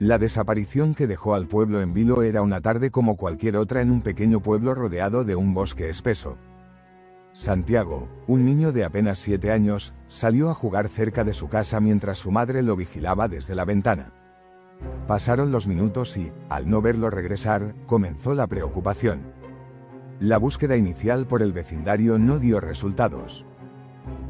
La desaparición que dejó al pueblo en vilo era una tarde como cualquier otra en un pequeño pueblo rodeado de un bosque espeso. Santiago, un niño de apenas 7 años, salió a jugar cerca de su casa mientras su madre lo vigilaba desde la ventana. Pasaron los minutos y, al no verlo regresar, comenzó la preocupación. La búsqueda inicial por el vecindario no dio resultados.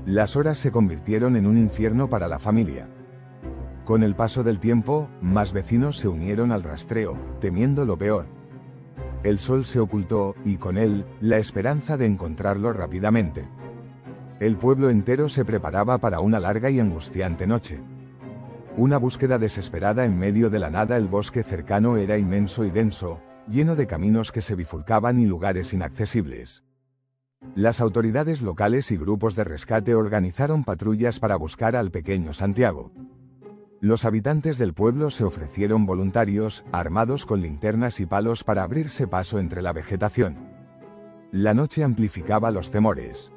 Las horas se convirtieron en un infierno para la familia. Con el paso del tiempo, más vecinos se unieron al rastreo, temiendo lo peor. El sol se ocultó, y con él, la esperanza de encontrarlo rápidamente. El pueblo entero se preparaba para una larga y angustiante noche. Una búsqueda desesperada en medio de la nada. El bosque cercano era inmenso y denso, lleno de caminos que se bifurcaban y lugares inaccesibles. Las autoridades locales y grupos de rescate organizaron patrullas para buscar al pequeño Santiago. Los habitantes del pueblo se ofrecieron voluntarios, armados con linternas y palos para abrirse paso entre la vegetación. La noche amplificaba los temores.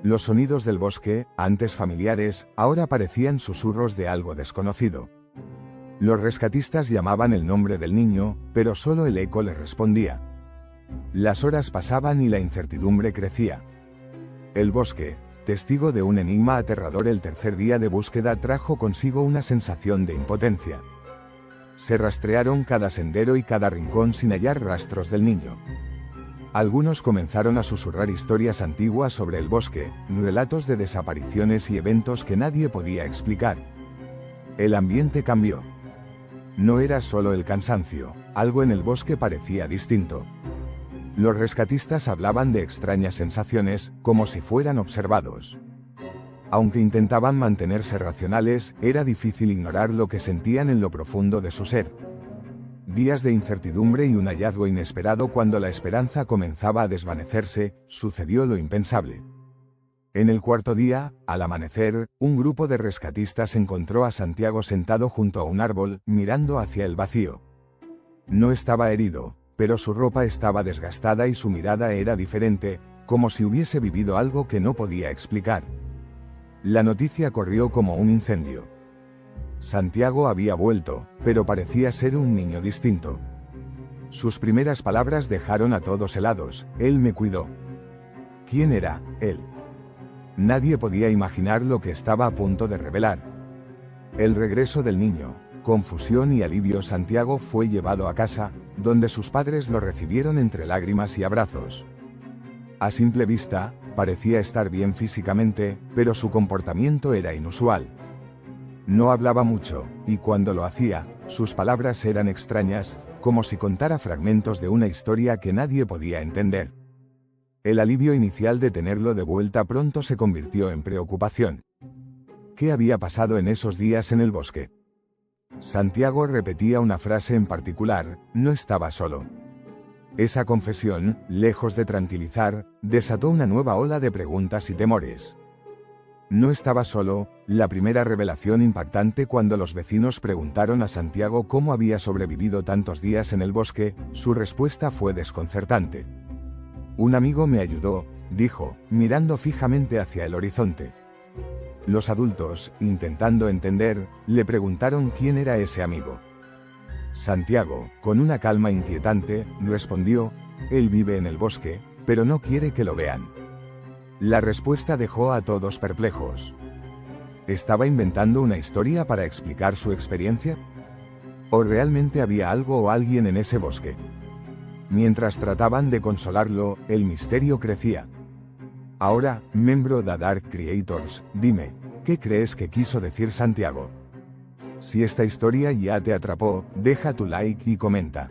Los sonidos del bosque, antes familiares, ahora parecían susurros de algo desconocido. Los rescatistas llamaban el nombre del niño, pero solo el eco les respondía. Las horas pasaban y la incertidumbre crecía. El bosque, testigo de un enigma aterrador el tercer día de búsqueda, trajo consigo una sensación de impotencia. Se rastrearon cada sendero y cada rincón sin hallar rastros del niño. Algunos comenzaron a susurrar historias antiguas sobre el bosque, relatos de desapariciones y eventos que nadie podía explicar. El ambiente cambió. No era solo el cansancio, algo en el bosque parecía distinto. Los rescatistas hablaban de extrañas sensaciones, como si fueran observados. Aunque intentaban mantenerse racionales, era difícil ignorar lo que sentían en lo profundo de su ser. Días de incertidumbre y un hallazgo inesperado. Cuando la esperanza comenzaba a desvanecerse, sucedió lo impensable. En el cuarto día, al amanecer, un grupo de rescatistas encontró a Santiago sentado junto a un árbol, mirando hacia el vacío. No estaba herido, pero su ropa estaba desgastada y su mirada era diferente, como si hubiese vivido algo que no podía explicar. La noticia corrió como un incendio. Santiago había vuelto, pero parecía ser un niño distinto. Sus primeras palabras dejaron a todos helados: él me cuidó. ¿Quién era él? Nadie podía imaginar lo que estaba a punto de revelar. El regreso del niño, confusión y alivio. Santiago fue llevado a casa, donde sus padres lo recibieron entre lágrimas y abrazos. A simple vista, parecía estar bien físicamente, pero su comportamiento era inusual. No hablaba mucho, y cuando lo hacía, sus palabras eran extrañas, como si contara fragmentos de una historia que nadie podía entender. El alivio inicial de tenerlo de vuelta pronto se convirtió en preocupación. ¿Qué había pasado en esos días en el bosque? Santiago repetía una frase en particular: no estaba solo. Esa confesión, lejos de tranquilizar, desató una nueva ola de preguntas y temores. No estaba solo, la primera revelación impactante cuando los vecinos preguntaron a Santiago cómo había sobrevivido tantos días en el bosque. Su respuesta fue desconcertante. Un amigo me ayudó, dijo, mirando fijamente hacia el horizonte. Los adultos, intentando entender, le preguntaron quién era ese amigo. Santiago, con una calma inquietante, respondió: él vive en el bosque, pero no quiere que lo vean. La respuesta dejó a todos perplejos. ¿Estaba inventando una historia para explicar su experiencia? ¿O realmente había algo o alguien en ese bosque? Mientras trataban de consolarlo, el misterio crecía. Ahora, miembro de Dark Creators, dime, ¿qué crees que quiso decir Santiago? Si esta historia ya te atrapó, deja tu like y comenta.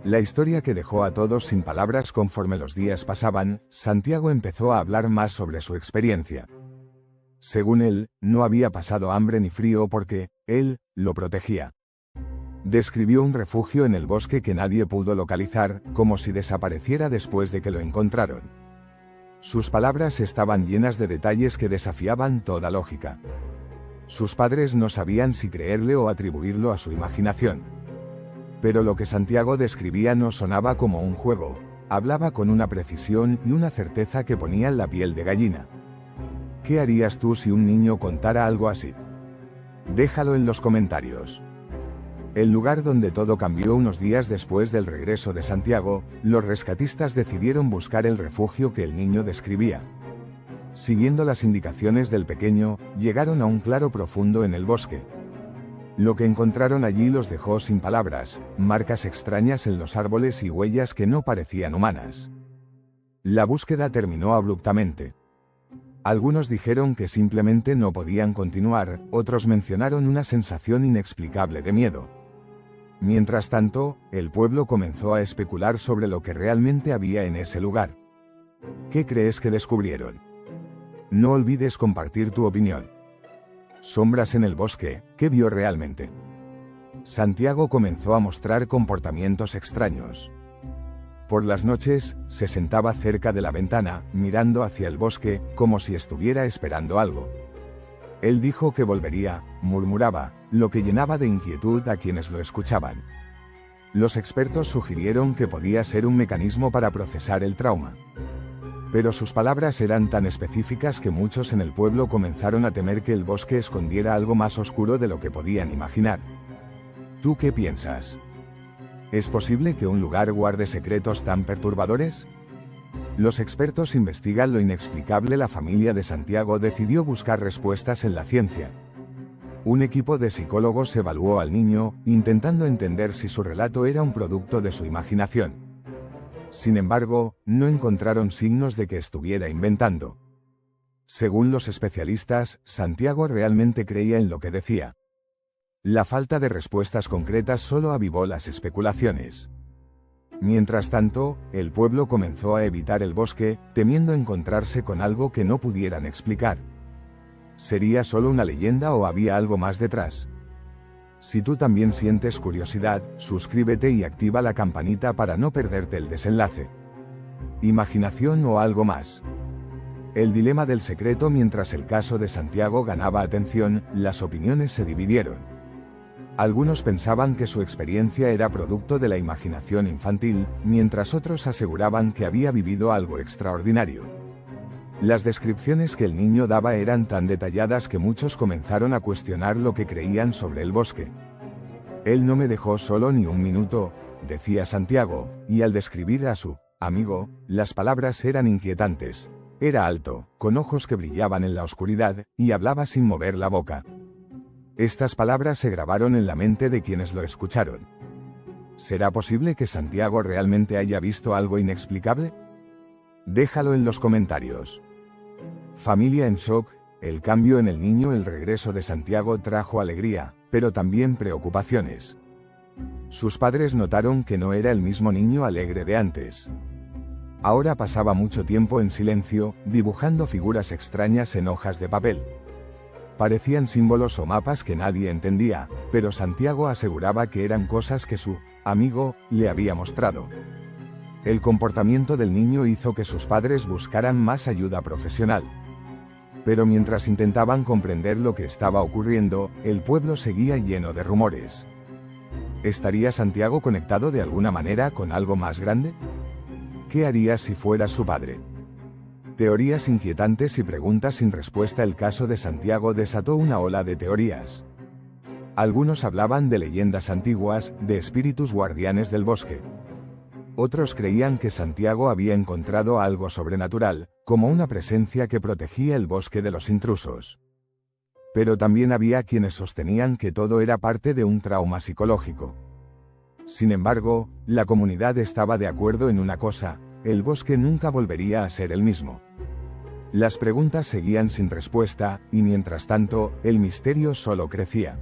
La historia que dejó a todos sin palabras. Conforme los días pasaban, Santiago empezó a hablar más sobre su experiencia. Según él, no había pasado hambre ni frío porque él lo protegía. Describió un refugio en el bosque que nadie pudo localizar, como si desapareciera después de que lo encontraron. Sus palabras estaban llenas de detalles que desafiaban toda lógica. Sus padres no sabían si creerle o atribuirlo a su imaginación. Pero lo que Santiago describía no sonaba como un juego, hablaba con una precisión y una certeza que ponían la piel de gallina. ¿Qué harías tú si un niño contara algo así? Déjalo en los comentarios. El lugar donde todo cambió unos días después del regreso de Santiago, los rescatistas decidieron buscar el refugio que el niño describía. Siguiendo las indicaciones del pequeño, llegaron a un claro profundo en el bosque. Lo que encontraron allí los dejó sin palabras, marcas extrañas en los árboles y huellas que no parecían humanas. La búsqueda terminó abruptamente. Algunos dijeron que simplemente no podían continuar, otros mencionaron una sensación inexplicable de miedo. Mientras tanto, el pueblo comenzó a especular sobre lo que realmente había en ese lugar. ¿Qué crees que descubrieron? No olvides compartir tu opinión. Sombras en el bosque, ¿qué vio realmente? Santiago comenzó a mostrar comportamientos extraños. Por las noches, se sentaba cerca de la ventana, mirando hacia el bosque, como si estuviera esperando algo. Él dijo que volvería, murmuraba, lo que llenaba de inquietud a quienes lo escuchaban. Los expertos sugirieron que podía ser un mecanismo para procesar el trauma. Pero sus palabras eran tan específicas que muchos en el pueblo comenzaron a temer que el bosque escondiera algo más oscuro de lo que podían imaginar. ¿Tú qué piensas? ¿Es posible que un lugar guarde secretos tan perturbadores? Los expertos investigan lo inexplicable. La familia de Santiago decidió buscar respuestas en la ciencia. Un equipo de psicólogos evaluó al niño, intentando entender si su relato era un producto de su imaginación. Sin embargo, no encontraron signos de que estuviera inventando. Según los especialistas, Santiago realmente creía en lo que decía. La falta de respuestas concretas solo avivó las especulaciones. Mientras tanto, el pueblo comenzó a evitar el bosque, temiendo encontrarse con algo que no pudieran explicar. ¿Sería solo una leyenda o había algo más detrás? Si tú también sientes curiosidad, suscríbete y activa la campanita para no perderte el desenlace. ¿Imaginación o algo más? El dilema del secreto. Mientras el caso de Santiago ganaba atención, las opiniones se dividieron. Algunos pensaban que su experiencia era producto de la imaginación infantil, mientras otros aseguraban que había vivido algo extraordinario. Las descripciones que el niño daba eran tan detalladas que muchos comenzaron a cuestionar lo que creían sobre el bosque. Él no me dejó solo ni un minuto, decía Santiago, y al describir a su amigo, las palabras eran inquietantes. Era alto, con ojos que brillaban en la oscuridad, y hablaba sin mover la boca. Estas palabras se grabaron en la mente de quienes lo escucharon. ¿Será posible que Santiago realmente haya visto algo inexplicable? Déjalo en los comentarios. Familia en shock. El cambio en el niño. El regreso de Santiago trajo alegría, pero también preocupaciones. Sus padres notaron que no era el mismo niño alegre de antes. Ahora pasaba mucho tiempo en silencio, dibujando figuras extrañas en hojas de papel. Parecían símbolos o mapas que nadie entendía, pero Santiago aseguraba que eran cosas que su amigo le había mostrado. El comportamiento del niño hizo que sus padres buscaran más ayuda profesional. Pero mientras intentaban comprender lo que estaba ocurriendo, el pueblo seguía lleno de rumores. ¿Estaría Santiago conectado de alguna manera con algo más grande? ¿Qué haría si fuera su padre? Teorías inquietantes y preguntas sin respuesta. El caso de Santiago desató una ola de teorías. Algunos hablaban de leyendas antiguas, de espíritus guardianes del bosque. Otros creían que Santiago había encontrado algo sobrenatural, como una presencia que protegía el bosque de los intrusos. Pero también había quienes sostenían que todo era parte de un trauma psicológico. Sin embargo, la comunidad estaba de acuerdo en una cosa: el bosque nunca volvería a ser el mismo. Las preguntas seguían sin respuesta, y mientras tanto, el misterio solo crecía.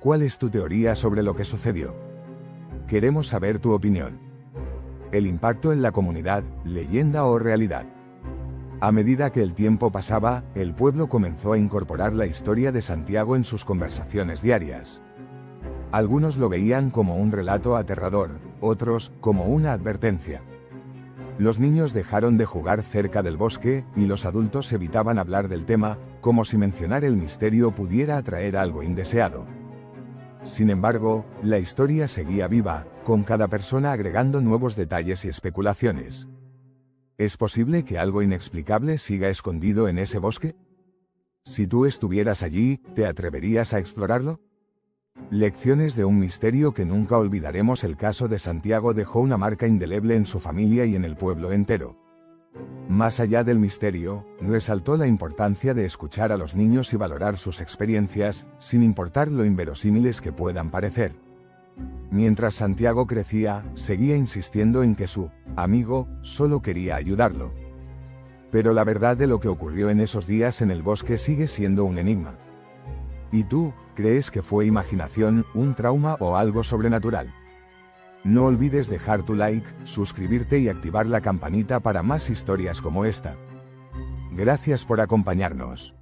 ¿Cuál es tu teoría sobre lo que sucedió? Queremos saber tu opinión. El impacto en la comunidad, leyenda o realidad. A medida que el tiempo pasaba, el pueblo comenzó a incorporar la historia de Santiago en sus conversaciones diarias. Algunos lo veían como un relato aterrador, otros como una advertencia. Los niños dejaron de jugar cerca del bosque, y los adultos evitaban hablar del tema, como si mencionar el misterio pudiera atraer algo indeseado. Sin embargo, la historia seguía viva, con cada persona agregando nuevos detalles y especulaciones. ¿Es posible que algo inexplicable siga escondido en ese bosque? Si tú estuvieras allí, ¿te atreverías a explorarlo? Lecciones de un misterio que nunca olvidaremos. El caso de Santiago dejó una marca indeleble en su familia y en el pueblo entero. Más allá del misterio, resaltó la importancia de escuchar a los niños y valorar sus experiencias, sin importar lo inverosímiles que puedan parecer. Mientras Santiago crecía, seguía insistiendo en que su amigo solo quería ayudarlo. Pero la verdad de lo que ocurrió en esos días en el bosque sigue siendo un enigma. ¿Y tú, crees que fue imaginación, un trauma o algo sobrenatural? No olvides dejar tu like, suscribirte y activar la campanita para más historias como esta. Gracias por acompañarnos.